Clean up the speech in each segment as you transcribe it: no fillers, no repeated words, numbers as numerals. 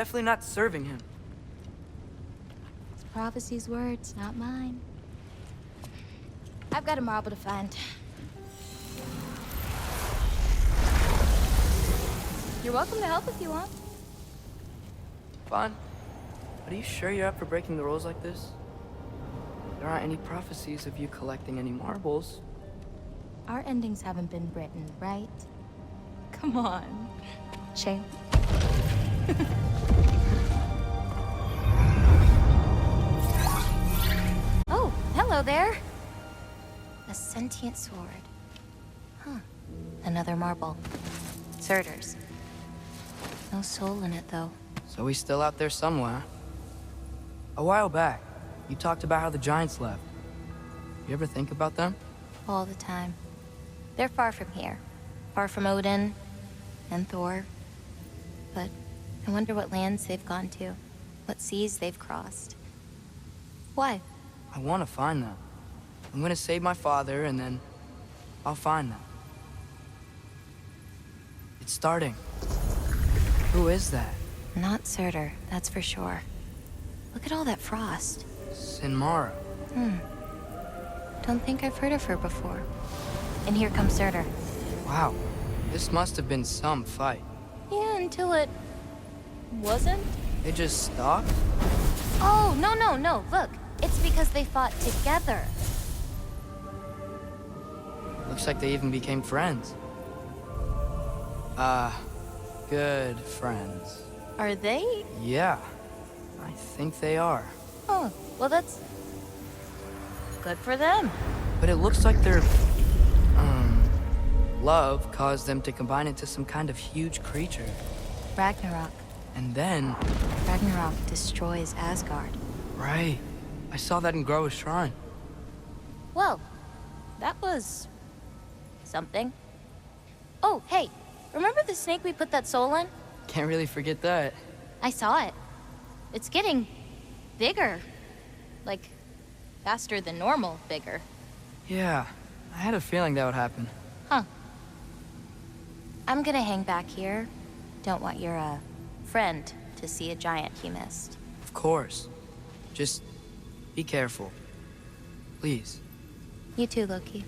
Definitely not serving him. It's prophecy's words, not mine. I've got a marble to find. You're welcome to help if you want. Fine. But are you sure you're up for breaking the rules like this? There aren't any prophecies of you collecting any marbles. Our endings haven't been written, right? Come on. Shame. Oh, hello there. A sentient sword. Huh. Another marble. Surtur's. No soul in it, though. So he's still out there somewhere. A while back, you talked about how the giants left. You ever think about them? All the time. They're far from here. Far from Odin and Thor. But I wonder what lands they've gone to. What seas they've crossed. Why? I want to find them. I'm gonna save my father, and then I'll find them. It's starting. Who is that? Not Surtur, that's for sure. Look at all that frost. Sinmara. Don't think I've heard of her before. And here comes Surtur. Wow. This must have been some fight. Yeah, until it... wasn't? They just stopped? Oh, no. Look, it's because they fought together. Looks like they even became friends. Good friends. Are they? Yeah, I think they are. Oh, well that's... good for them. But it looks like their, love caused them to combine into some kind of huge creature. Ragnarok. And then... Ragnarok destroys Asgard. Right. I saw that in Groa's shrine. Well, that was... something. Oh, hey, remember the snake we put that soul in? Can't really forget that. I saw it. It's getting... bigger. Like, faster than normal bigger. Yeah, I had a feeling that would happen. Huh. I'm gonna hang back here. Don't want your, friend to see a giant he missed. Of course. Just be careful. Please. You too, Loki.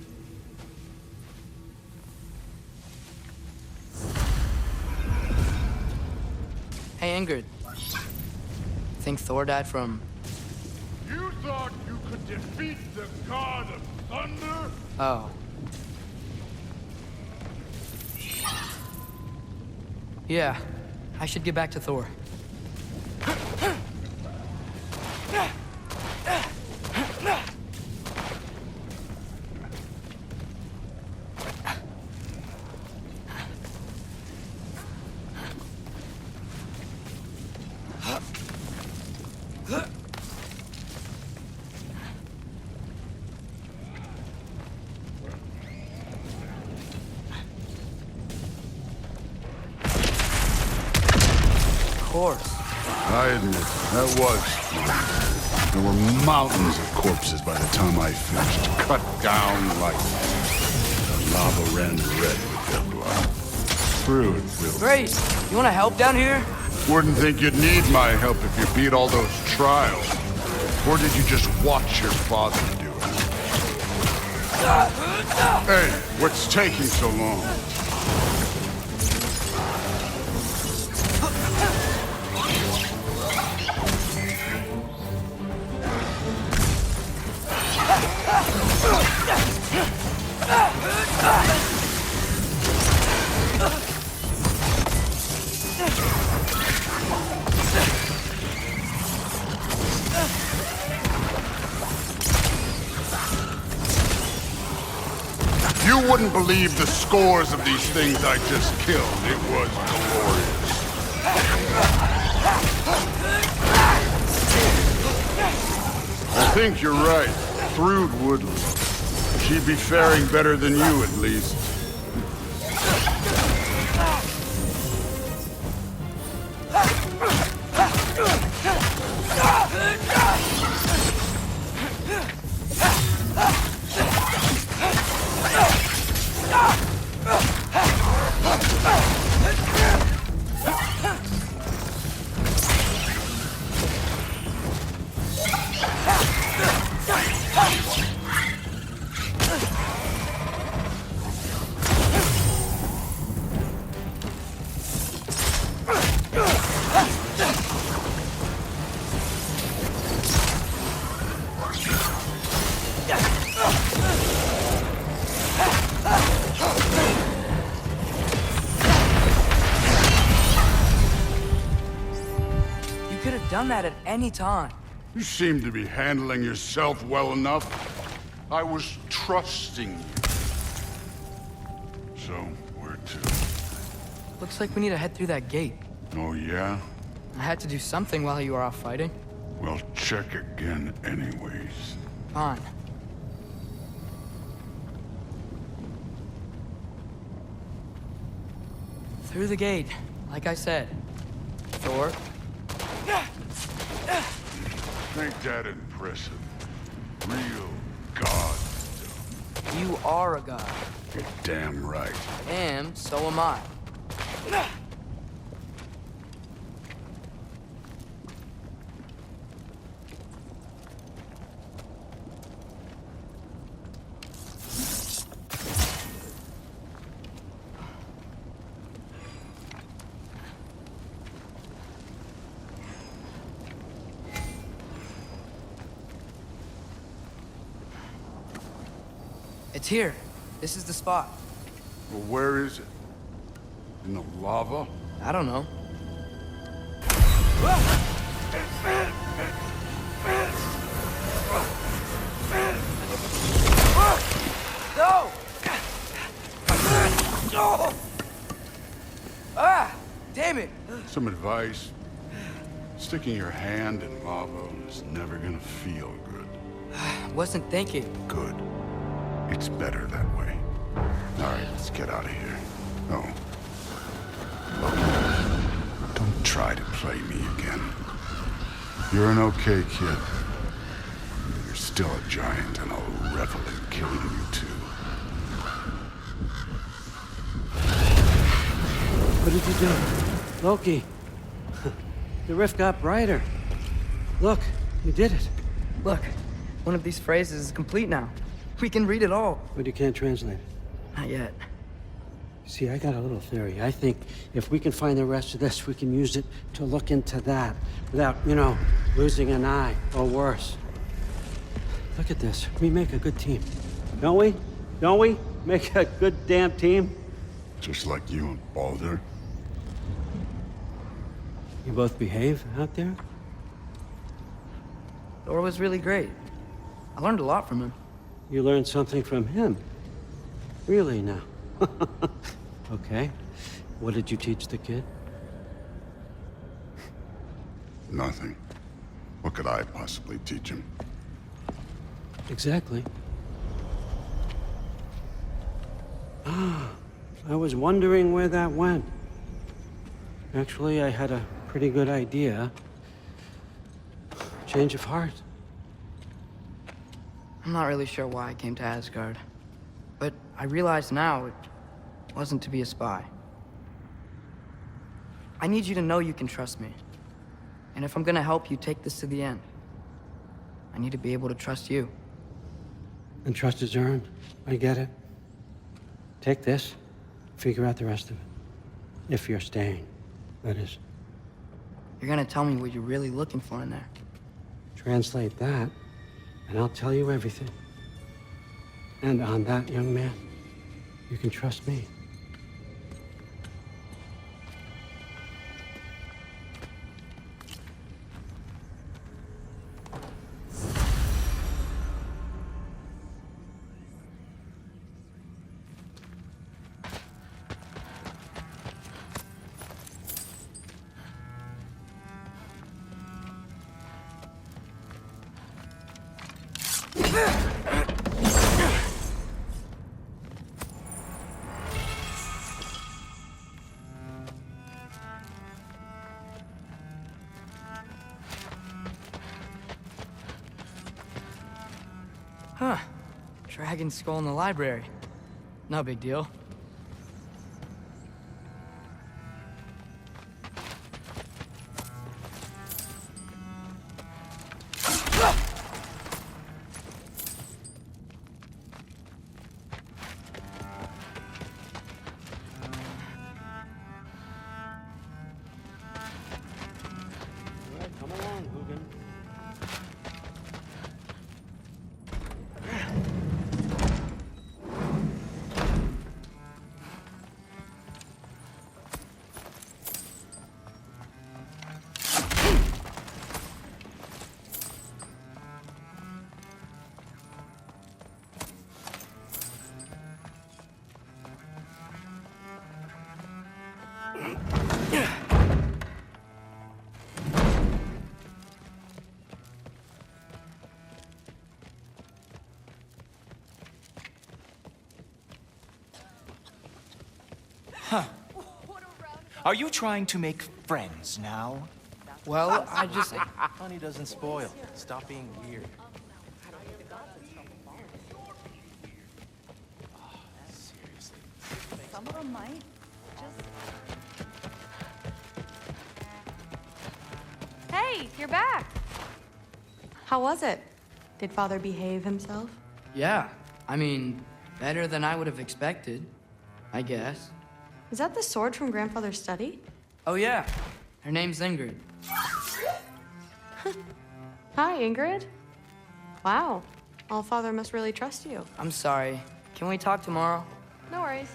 Hey, Ingrid. Think Thor died from... You thought you could defeat the god of thunder? Oh. Yeah, I should get back to Thor. Of course. I admit, that was fun. There were mountains of corpses by the time I finished, cut down like the lava ran red with their blood. Fruit will... Great! You wanna help down here? Wouldn't think you'd need my help if you beat all those trials. Or did you just watch your father do it? Hey, what's taking so long? You wouldn't believe the scores of these things I just killed. It was glorious. I think you're right. Thrud wouldn't. She'd be faring better than you, at least. have done that at any time. You seem to be handling yourself well enough. I was trusting you. So, where to? Looks like we need to head through that gate. Oh, yeah? I had to do something while you were off fighting. Well, check again anyways. Fine. Through the gate, like I said. Thor. Ain't that impressive? Real god stuff. You are a god. You're damn right. And so am I. It's here. This is the spot. Well, where is it? In the lava? I don't know. No! Ah! Damn it! Some advice? Sticking your hand in lava is never gonna feel good. Wasn't thinking. Good. It's better that way. All right, let's get out of here. Oh. Look, don't try to play me again. You're an okay kid. But you're still a giant, and I'll revel in killing you too. What did you do? Loki. The rift got brighter. Look, you did it. Look, one of these phrases is complete now. We can read it all. But you can't translate it. Not yet. See, I got a little theory. I think if we can find the rest of this, we can use it to look into that without, losing an eye or worse. Look at this. We make a good team. Don't we? Don't we? Make a good damn team? Just like you and Baldur. You both behave out there? Thor was really great. I learned a lot from him. You learned something from him? Really now? Okay. What did you teach the kid? Nothing. What could I possibly teach him? Exactly. Ah, I was wondering where that went. Actually, I had a pretty good idea. Change of heart. I'm not really sure why I came to Asgard. But I realize now it wasn't to be a spy. I need you to know you can trust me. And if I'm gonna help you take this to the end, I need to be able to trust you. And trust is earned. I get it. Take this, figure out the rest of it. If you're staying, that is. You're gonna tell me what you're really looking for in there. Translate that, and I'll tell you everything. And on that, young man, you can trust me. Huh. Dragon skull in the library. No big deal. All right, come along, Hugin. Are you trying to make friends now? Well, I just... Honey doesn't spoil. Stop being weird. Oh, seriously. Some of them might. Just... Hey, you're back! How was it? Did Father behave himself? Yeah, I mean, better than I would have expected, I guess. Is that the sword from Grandfather's study? Oh yeah, her name's Ingrid. Hi, Ingrid. Wow, All-Father must really trust you. I'm sorry. Can we talk tomorrow? No worries.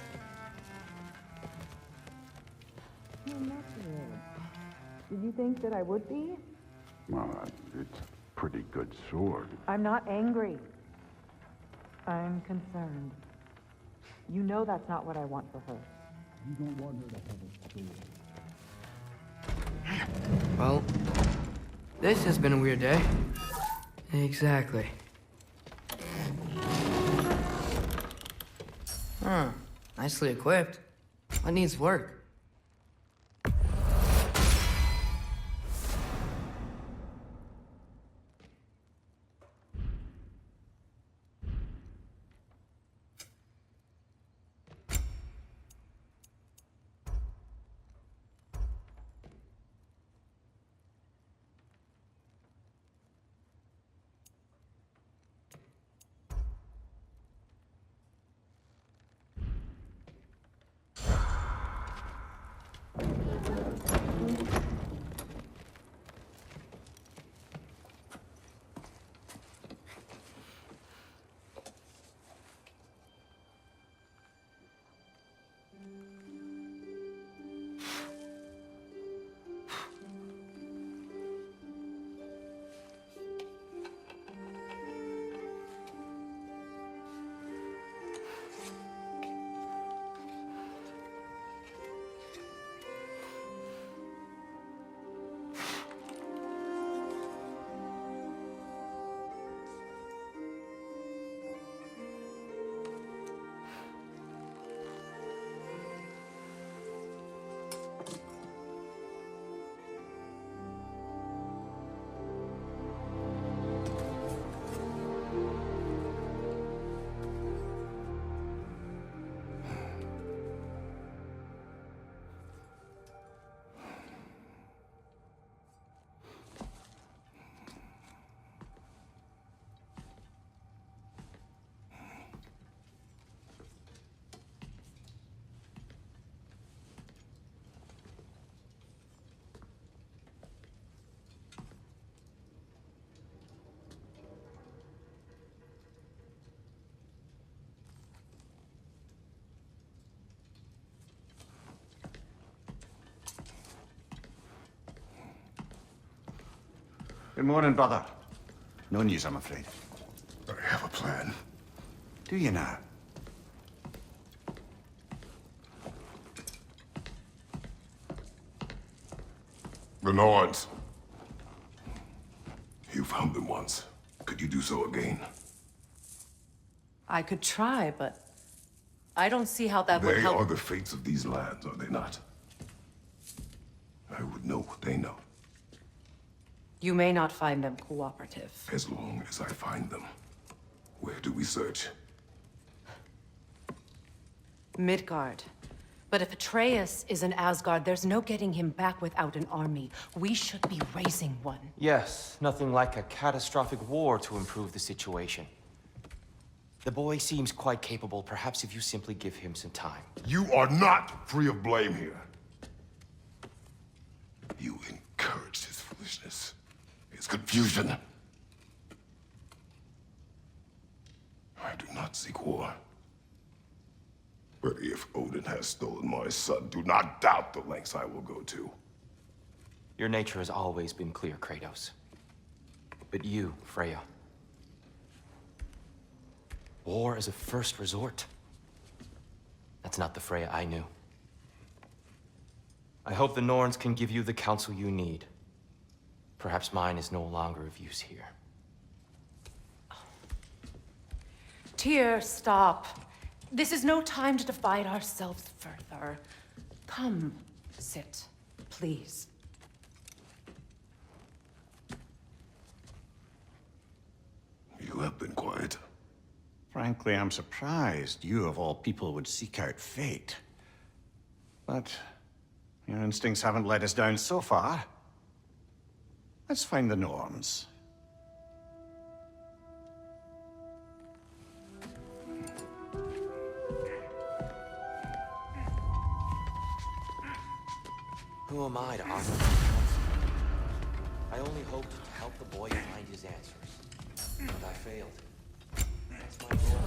Did you think that I would be? Well, it's a pretty good sword. I'm not angry. I'm concerned. You know that's not what I want for her. You don't want her to have a sword. Well, this has been a weird day. Exactly. Huh. Nicely equipped. What needs work? Good morning, brother. No news, I'm afraid. I have a plan. Do you now? The Norns. You found them once. Could you do so again? I could try, but I don't see how that would They help. are the fates of these lands, are they not? I would know what they know, You may not find them cooperative. as long as I find them. Where do we search? Midgard. But if Atreus is in Asgard, there's no getting him back without an army. We should be raising one. Yes, nothing like a catastrophic war to improve the situation. The boy seems quite capable. Perhaps if you simply give him some time. You are not free of blame here. You encouraged his foolishness, his confusion. I do not seek war. But if Odin has stolen my son, do not doubt the lengths I will go to. Your nature has always been clear, Kratos. But you, Freya. War is a first resort. That's not the Freya I knew. I hope the Norns can give you the counsel you need. Perhaps mine is no longer of use here. Tyr, stop. This is no time to divide ourselves further. Come, Sit, please. You have been quiet. Frankly, I'm surprised you, of all people, would seek out fate. But your instincts haven't let us down so far. Let's find the norms. Who am I to offer my counsel? I only hoped to help the boy find his answers. And I failed. That's my goal.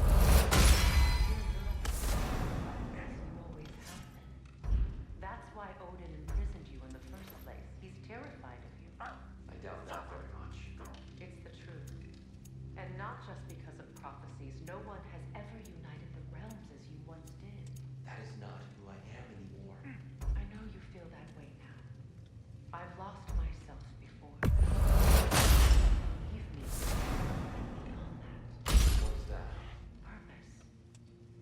That's why Odin imprisoned you in the first place. He's terrified of you. I doubt that very much. It's the truth. And not just because of prophecies. No one has ever united the realms as you once did. That is not who I am anymore. I know you feel that way now. I've lost myself before. Believe me, beyond that. What's that? Purpose.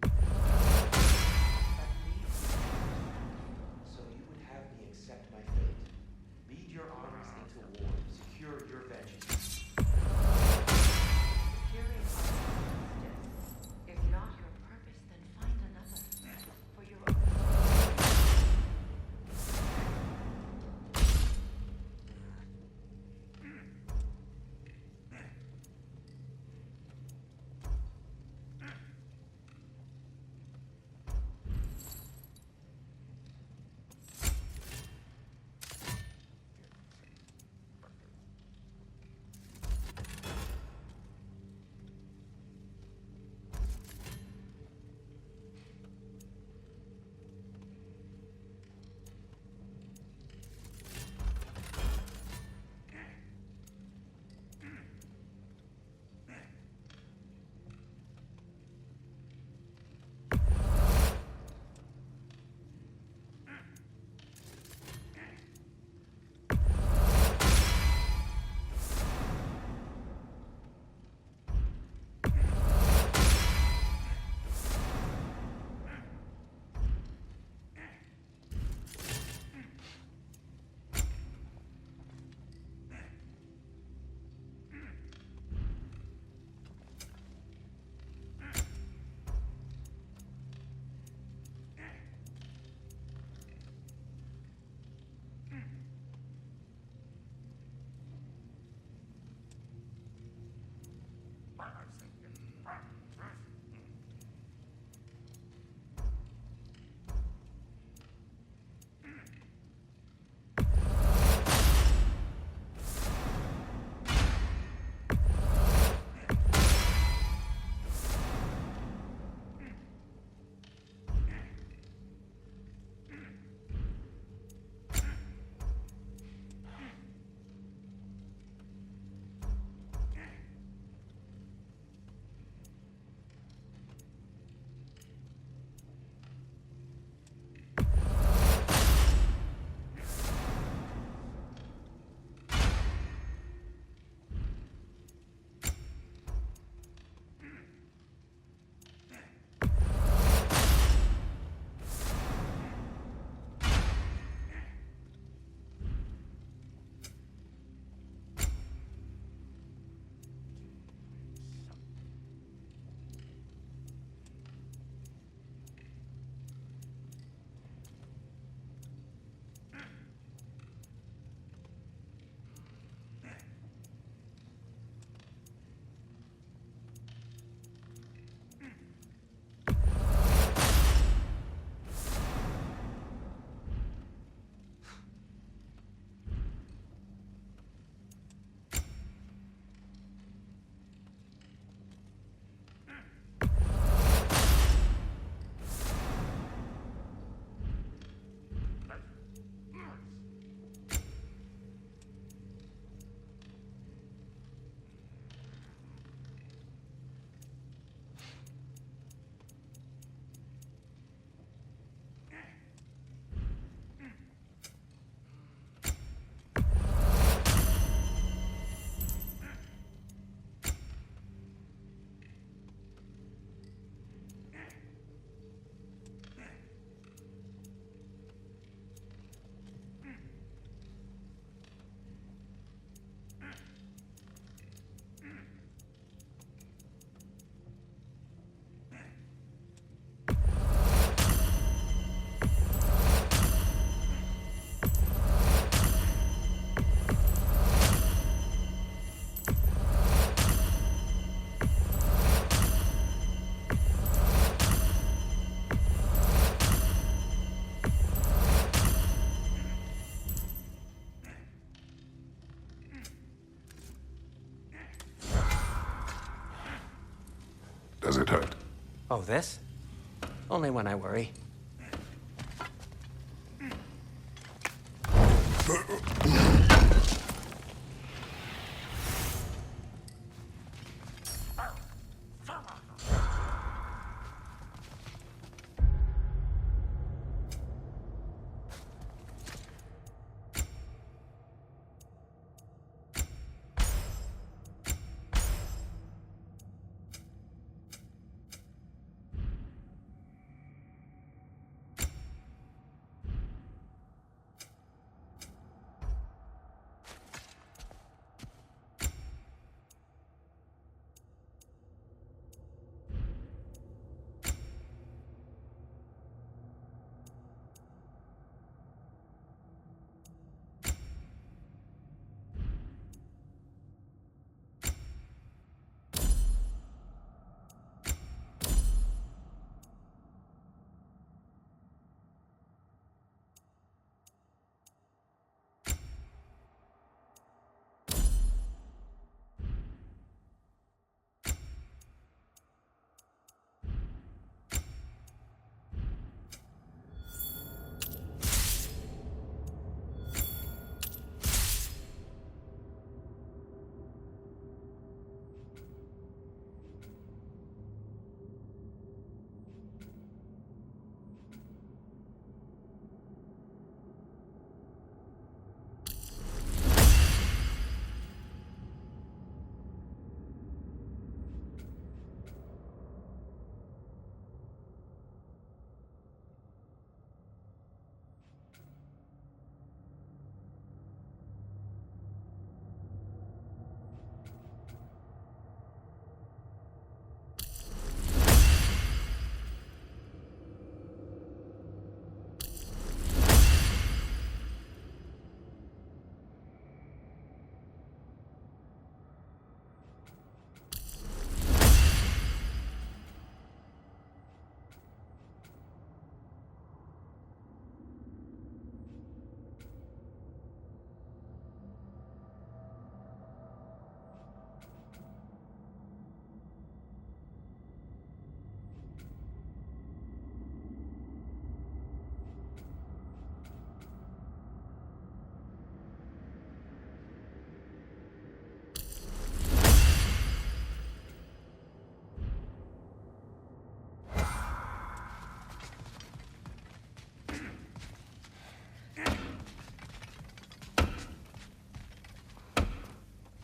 That leads you to So you would have me accept my fate, lead your armies into war, secure your vengeance. securing our justice is not your purpose, then find another. For your own Does it hurt? Oh, this? Only when I worry.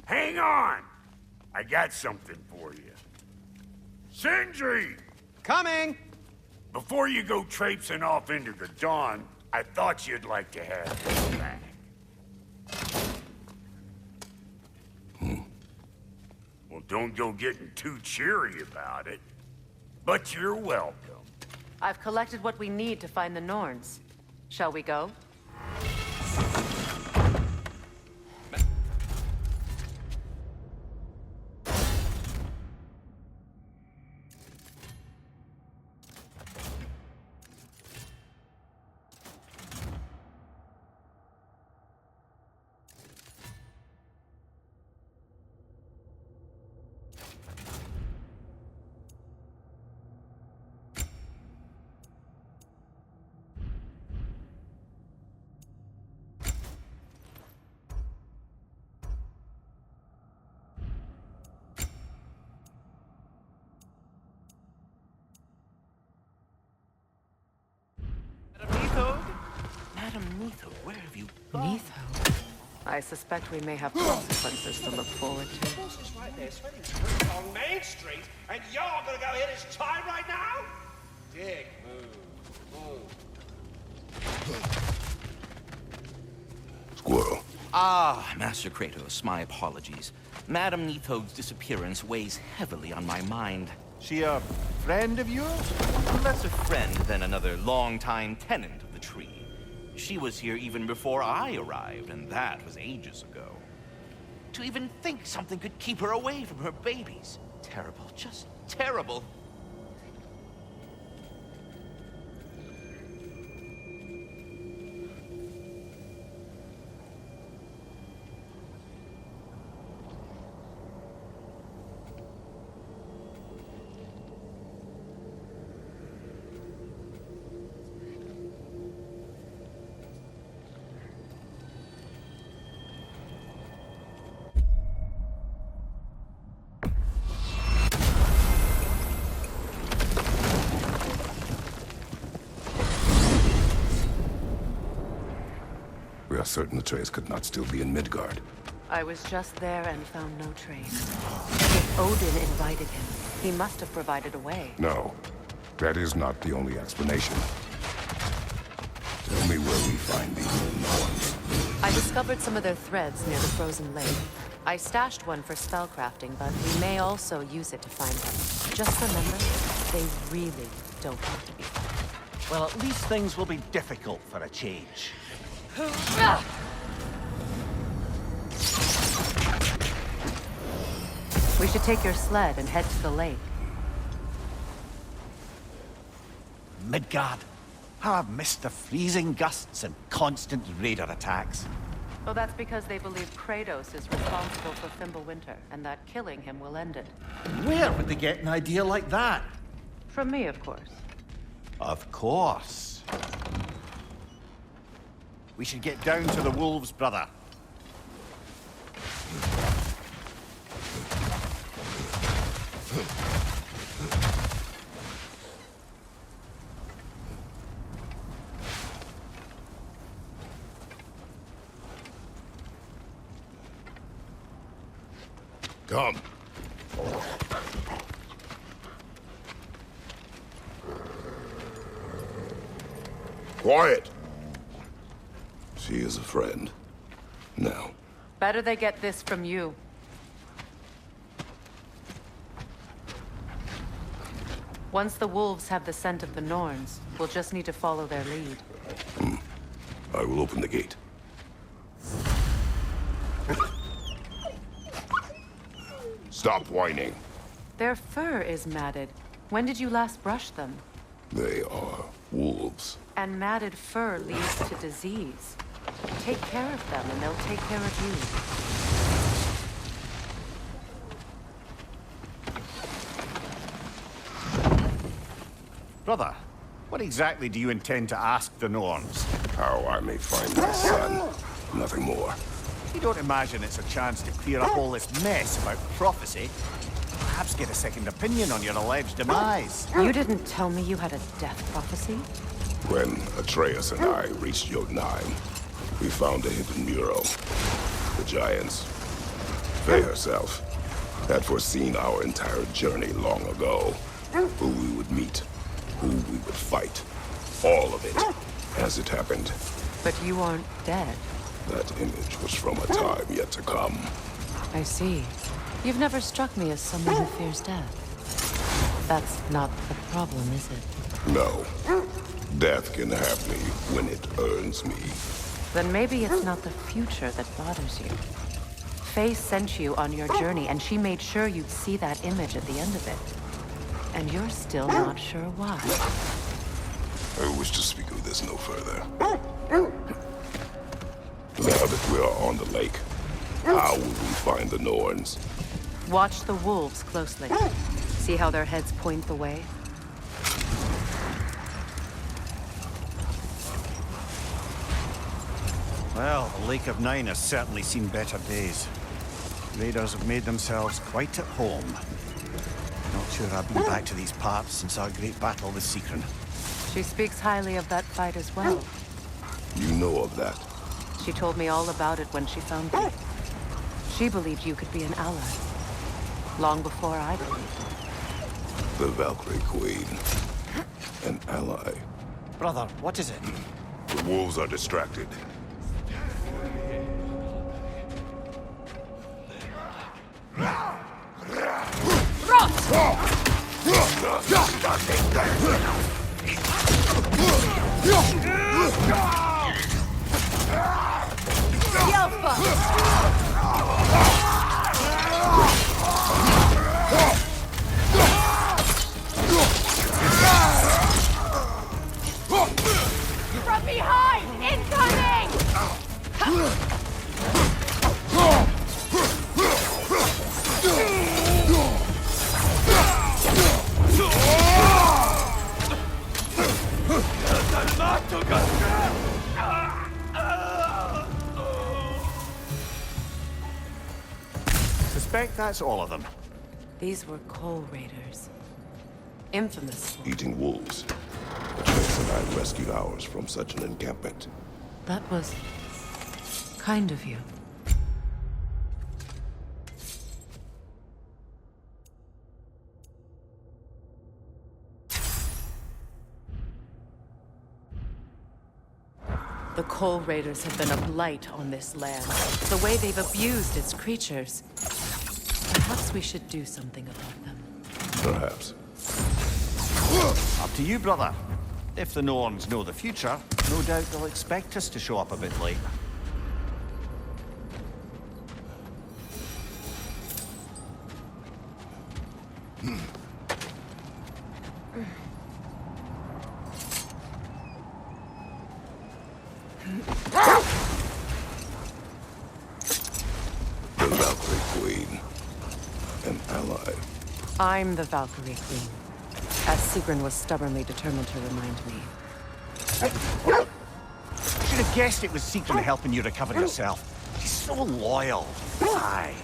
Hang on! I got something for you. Sindri! Coming! Before you go traipsing off into the dawn, I thought you'd like to have this back. Well, don't go getting too cheery about it. But you're welcome. I've collected what we need to find the Norns. Shall we go? Madam Neitho, where have you gone? Neitho? I suspect we may have consequences to look forward to. The boss is right there, sweating drinks on Main Street, and you're gonna go hit his time right now? Dick, move. Squirrel. Ah, Master Kratos, my apologies. Madam Neitho's disappearance weighs heavily on my mind. She a friend of yours? Less a friend than another longtime tenant of the tree. She was here even before I arrived, and that was ages ago. To even think something could keep her away from her babies. Terrible, just terrible. are certain Atreus could not still be in Midgard. I was just there and found no trace. If Odin invited him, he must have provided a way. No, that is not the only explanation. Tell me where we find these Norns. I discovered some of their threads near the frozen lake. I stashed one for spellcrafting, but we may also use it to find them. Just remember, they really don't have to be found. Well, at least things will be difficult for a change. We should take your sled and head to the lake. Midgard. How I've missed the freezing gusts and constant raider attacks. Well, that's because they believe Kratos is responsible for Fimbulwinter, and that killing him will end it. Where would they get an idea like that? From me, of course. Of course. We should get down to the wolves, brother. Come. Quiet. She is a friend. Now. Better they get this from you. Once the wolves have the scent of the Norns, we'll just need to follow their lead. I will open the gate. Stop whining. Their fur is matted. When did you last brush them? They are wolves. And matted fur leads to disease. Take care of them, and they'll take care of you. Brother, what exactly do you intend to ask the Norns? How I may find my son. Nothing more. You don't imagine it's a chance to clear up all this mess about prophecy? Perhaps get a second opinion on your alleged demise. You didn't tell me you had a death prophecy? When Atreus and I reached Jotunheim, we found a hidden mural. The giants, Faye herself, had foreseen our entire journey long ago. Who we would meet, who we would fight. All of it, as it happened. But you aren't dead. That image was from a time yet to come. I see. You've never struck me as someone who fears death. That's not the problem, is it? No. Death can have me when it earns me. Then maybe it's not the future that bothers you. Faye sent you on your journey, and she made sure you'd see that image at the end of it. And you're still not sure why. I wish to speak of this no further. Now that we are on the lake, how will we find the Norns? Watch the wolves closely. See how their heads point the way? Well, the Lake of Nine has certainly seen better days. Raiders have made themselves quite at home. Not sure I've been back to these parts since our great battle with Secron. She speaks highly of that fight as well. You know of that? She told me all about it when she found me. She believed you could be an ally. Long before I believed it. The Valkyrie Queen. An ally. Brother, what is it? The wolves are distracted. From behind! Incoming! Suspect that's all of them. These were coal raiders. Infamous. Eating wolves. Atreus and I rescued ours from such an encampment. That was Kind of you. The Coal Raiders have been a blight on this land. The way they've abused its creatures. Perhaps we should do something about them. Perhaps. Up to you, brother. If the Norns know the future, no doubt they'll expect us to show up a bit late. The Valkyrie Queen. An ally. I'm the Valkyrie Queen, as Sigrun was stubbornly determined to remind me. I should have guessed it was Sigrun helping you recover yourself. She's so loyal. Aye.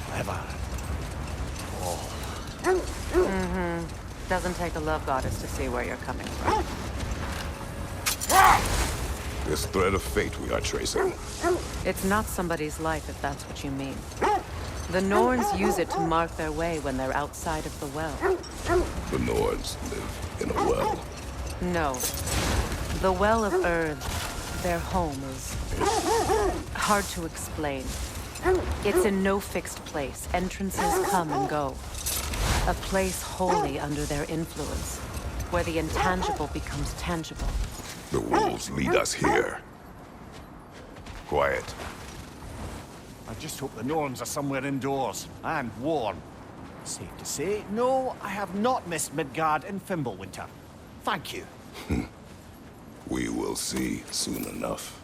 Clever. Oh. Doesn't take a love goddess to see where you're coming from. This thread of fate we are tracing. It's not somebody's life, if that's what you mean. The Norns use it to mark their way when they're outside of the well. The Norns live in a well. No. The Well of Earth, their home, is hard to explain. It's in no fixed place. Entrances come and go. A place wholly under their influence, where the intangible becomes tangible. The wolves lead us here. Quiet. I just hope the Norns are somewhere indoors, and warm. Safe to say, no, I have not missed Midgard in Fimbulwinter. Thank you. We will see soon enough.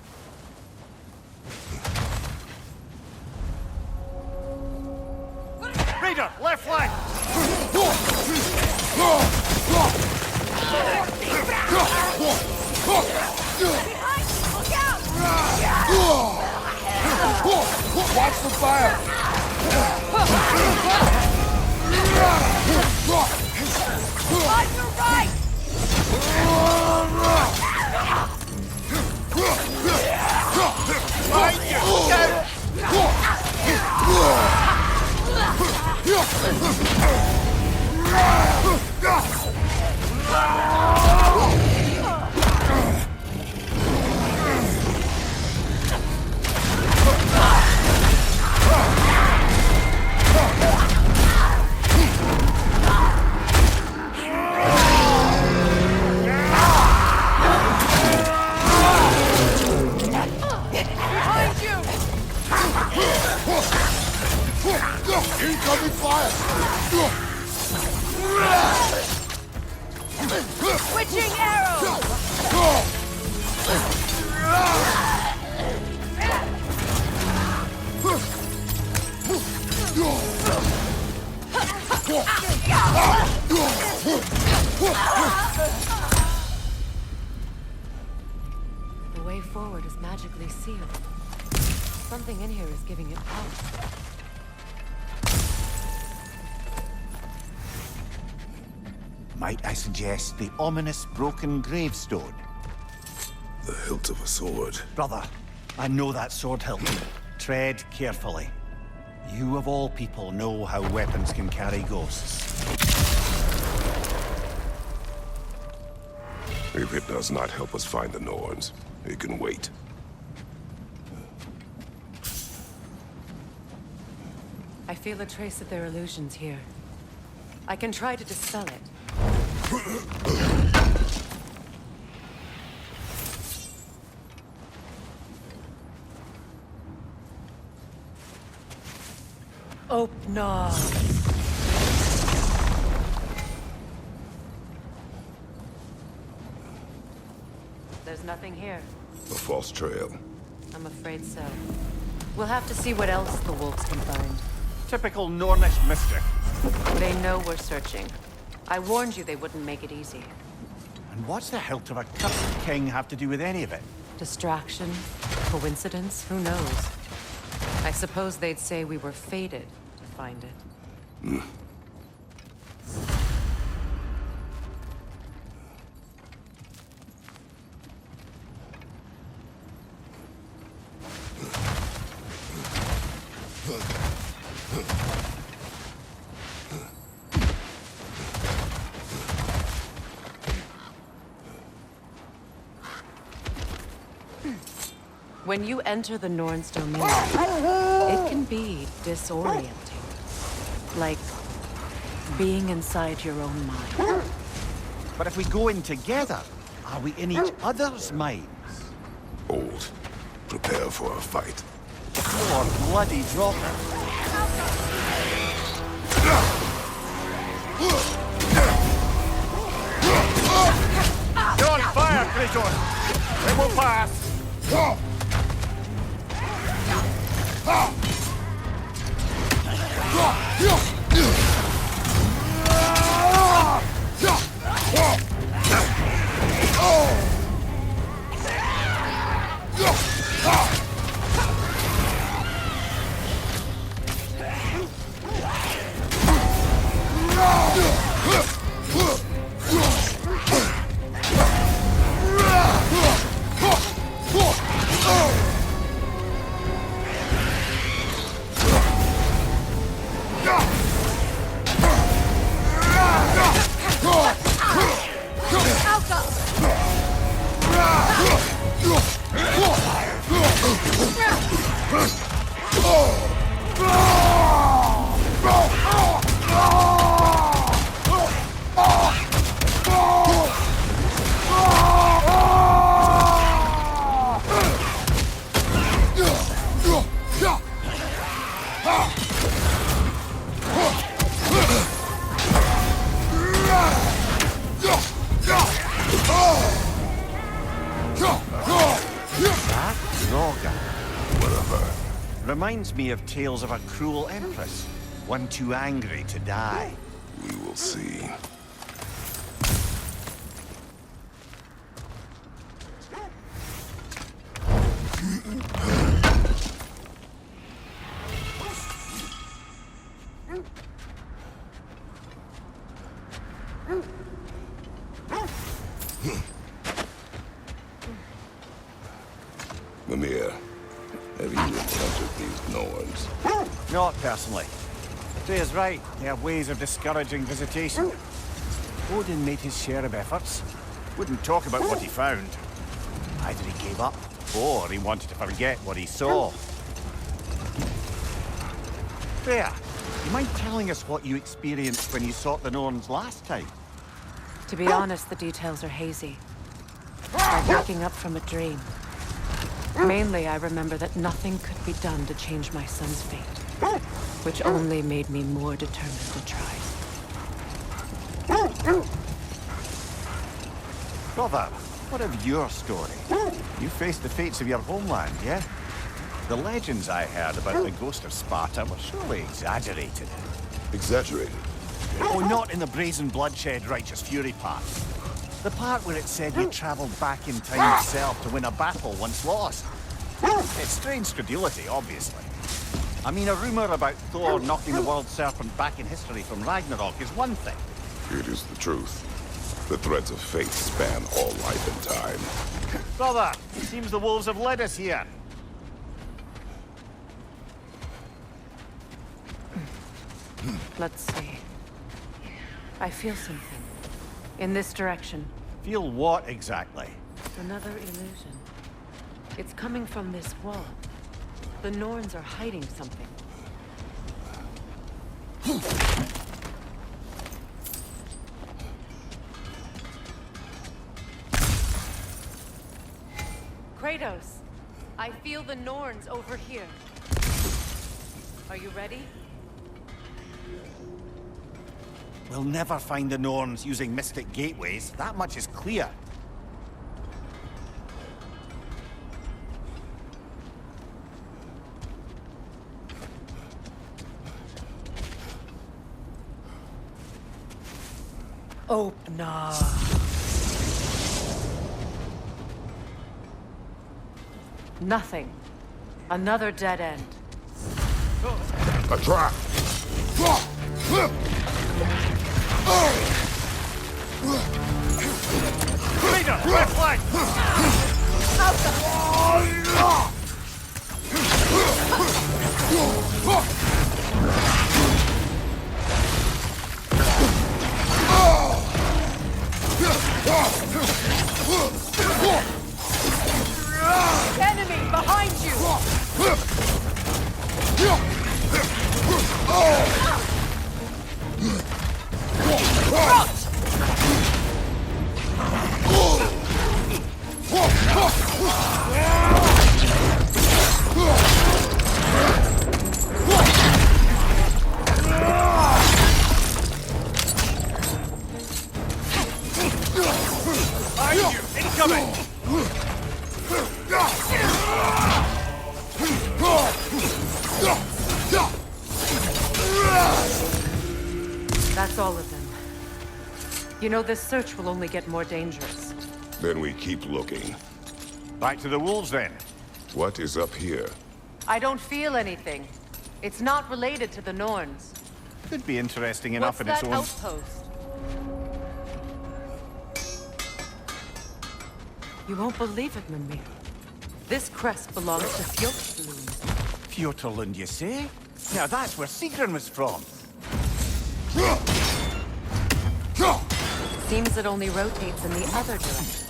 Raider, left flank! Watch the fire! On your right! Incoming fire! Switching arrows! The way forward is magically sealed. Something in here is giving it power. Might I suggest the ominous broken gravestone? The hilt of a sword. Brother, I know that sword hilt. Tread carefully. You of all people know how weapons can carry ghosts. If it does not help us find the Norns, it can wait. I feel a trace of their illusions here. I can try to dispel it. Open up. There's nothing here. A false trail. I'm afraid so. We'll have to see what else the wolves can find. Typical Nornish mischief. They know we're searching. I warned you they wouldn't make it easy. And what's the hilt of a cursed king have to do with any of it? Distraction? Coincidence? Who knows? I suppose they'd say we were fated to find it. When you enter the Norn's domain, it can be disorienting. Like being inside your own mind. But if we go in together, are we in each other's minds? Old. Prepare for a fight. Oh, bloody dropper. You're on fire, Kratos! It will pass! Reminds me of tales of a cruel empress, one too angry to die. We will see. Mimir, have you encountered these Norns? Not personally. Freya's right. They have ways of discouraging visitation. Odin made his share of efforts. Wouldn't talk about what he found. Either he gave up, or he wanted to forget what he saw. Freya, you mind telling us what you experienced when you sought the Norns last time? To be honest, the details are hazy. Like waking up from a dream. Mainly, I remember that nothing could be done to change my son's fate, which only made me more determined to try. Brother, what of your story? You faced the fates of your homeland, yeah? The legends I heard about the ghost of Sparta were surely exaggerated. Exaggerated? Oh, not in the brazen bloodshed righteous fury part. The part where it said you traveled back in time itself to win a battle once lost. It's strange credulity, obviously. I mean, a rumor about Thor knocking the world serpent back in history from Ragnarok is one thing. It is the truth. The threads of fate span all life and time. Brother, it seems the wolves have led us here. Let's see. I feel something. In this direction. Feel what exactly? Another illusion. It's coming from this wall. The Norns are hiding something. Kratos, I feel the Norns over here. Are you ready? We'll never find the Norns using mystic gateways. That much is clear. Oh, no. Nothing. Another dead end. A trap! Leader, left flank! That's all of them. You know, this search will only get more dangerous. Then we keep looking. Back to the wolves, then. What is up here? I don't feel anything. It's not related to the Norns. Could be interesting enough What's in that its own... outpost? You won't believe it, Mimir. This crest belongs to Fjordlund. Fjordlund, you say? Now that's where Sigrun was from. Seems it only rotates in the other direction.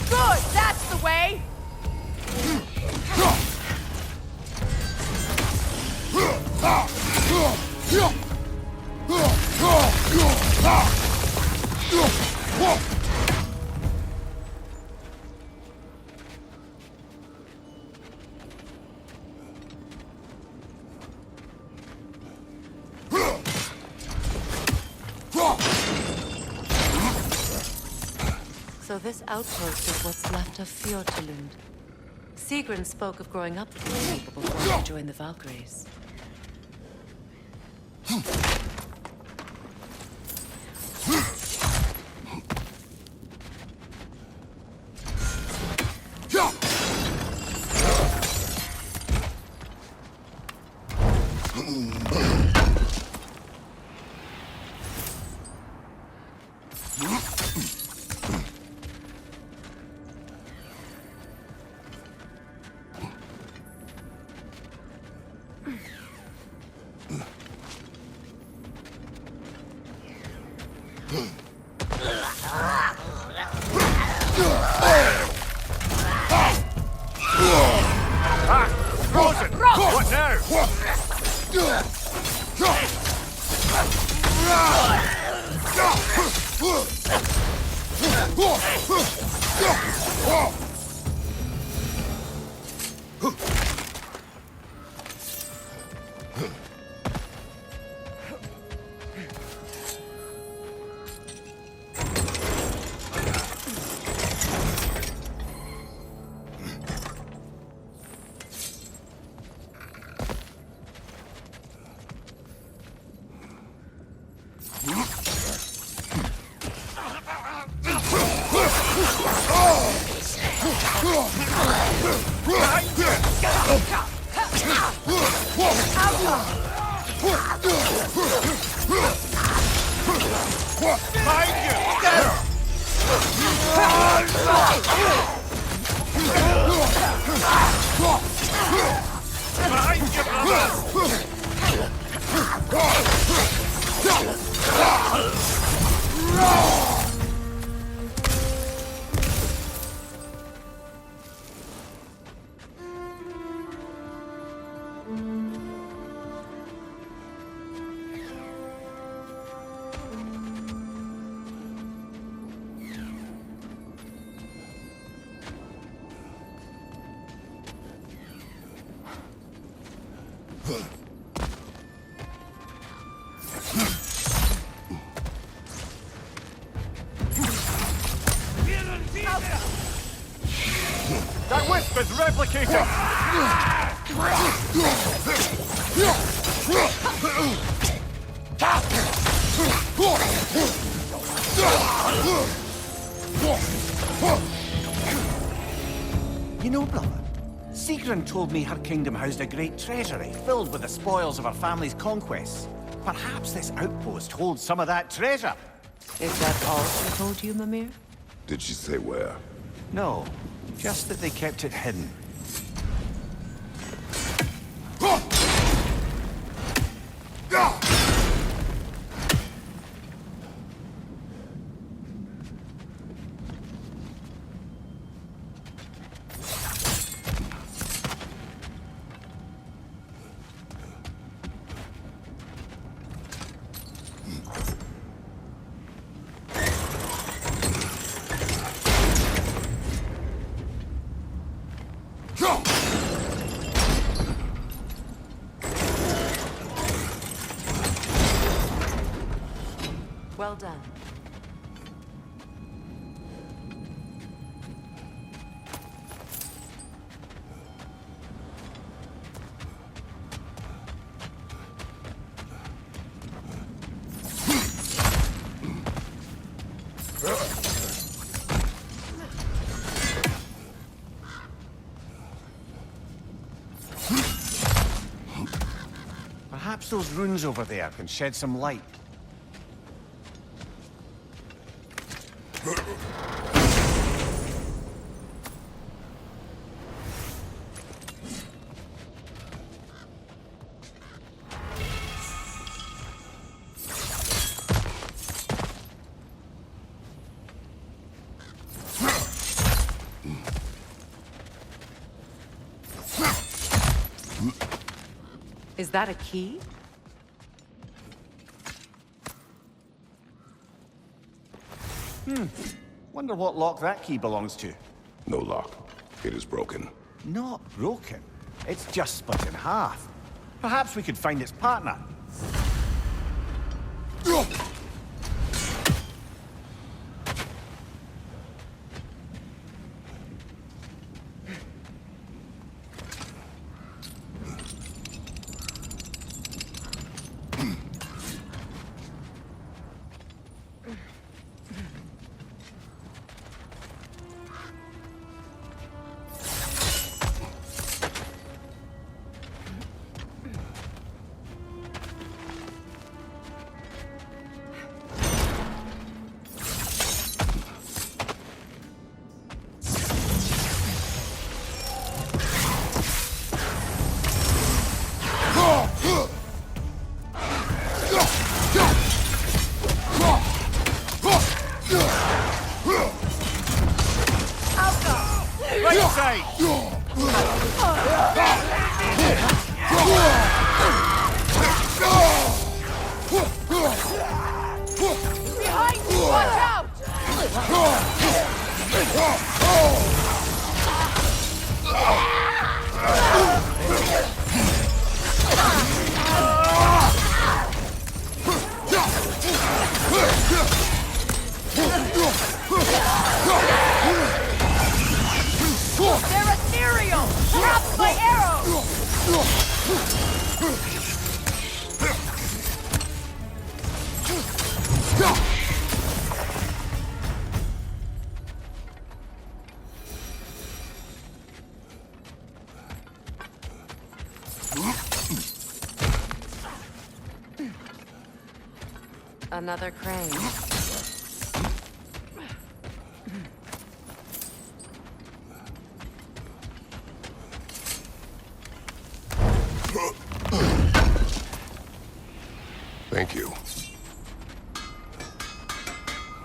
Good, that's the way! So this outpost is what's left of Fjordlund. Sigrun spoke of growing up with the people before he joined the Valkyries. Frozen! What now? That wisp is replicating! You know, brother, Sigrun told me her kingdom housed a great treasury filled with the spoils of her family's conquests. Perhaps this outpost holds some of that treasure. Is that all she told you, Mimir? Did she say where? No, just that they kept it hidden. Well done. Perhaps those runes over there can shed some light. Is that a key? Wonder what lock that key belongs to. No lock. It is broken. Not broken. It's just split in half. Perhaps we could find its partner. Right side! Behind you! Watch out! They're ethereal! Trapped by arrows! Another crane. Thank you.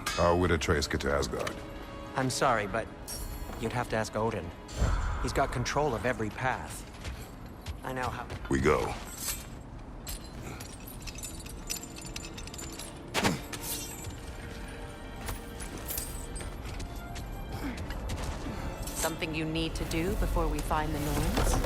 How would Atreus get to Asgard? I'm sorry, but you'd have to ask Odin. He's got control of every path. I know how... We go. Something you need to do before we find the Norns?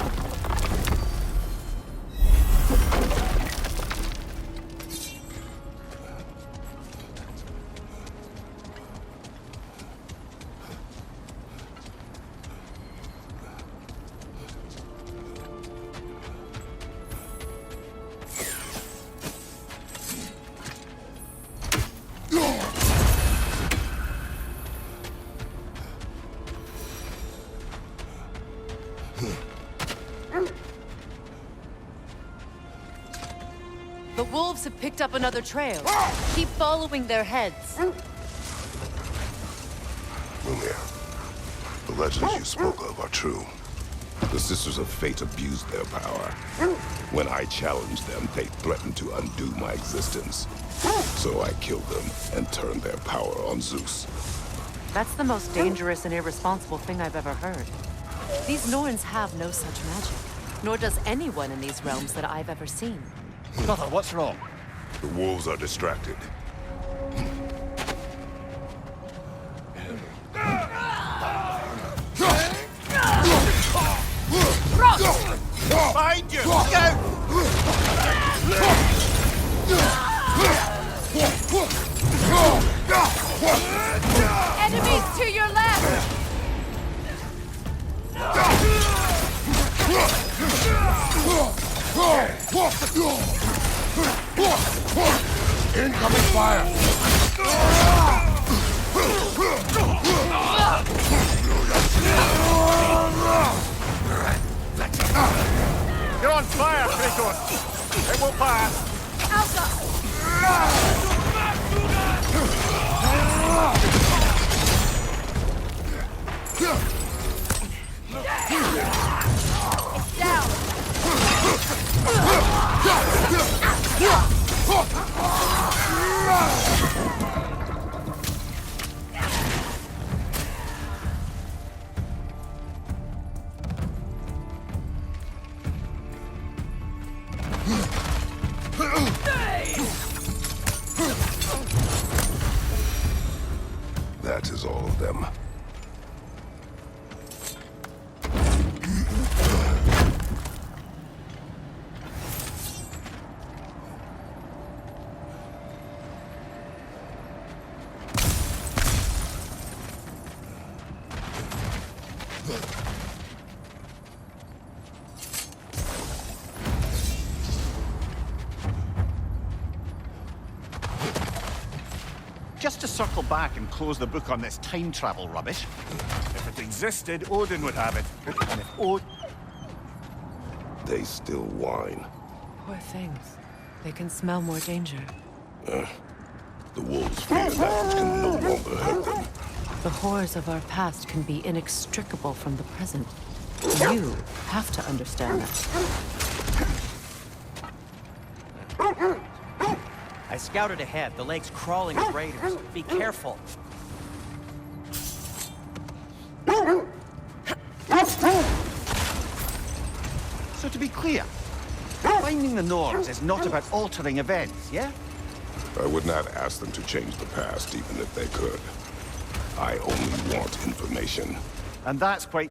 The wolves have picked up another trail. Keep following their heads. Lumia, the legends you spoke of are true. The Sisters of Fate abused their power. When I challenged them, they threatened to undo my existence. So I killed them and turned their power on Zeus. That's the most dangerous and irresponsible thing I've ever heard. These Norns have no such magic, nor does anyone in these realms that I've ever seen. Brother, what's wrong? The wolves are distracted. Behind you! Go! Enemies to your left! Incoming fire! You're on fire, Kratos! It will pass! Alpha! It's down! That is all of them. Just to circle back and close the book on this time travel rubbish. If it existed, Odin would have it. And if Odin... They still whine. Poor things. They can smell more danger. The wolves fear that which can no longer hurt them. The horrors of our past can be inextricable from the present. You have to understand that. I scouted ahead. The lake's crawling with raiders. Be careful. So to be clear, finding the Nords is not about altering events, yeah? I would not ask them to change the past, even if they could. I only want information. And that's quite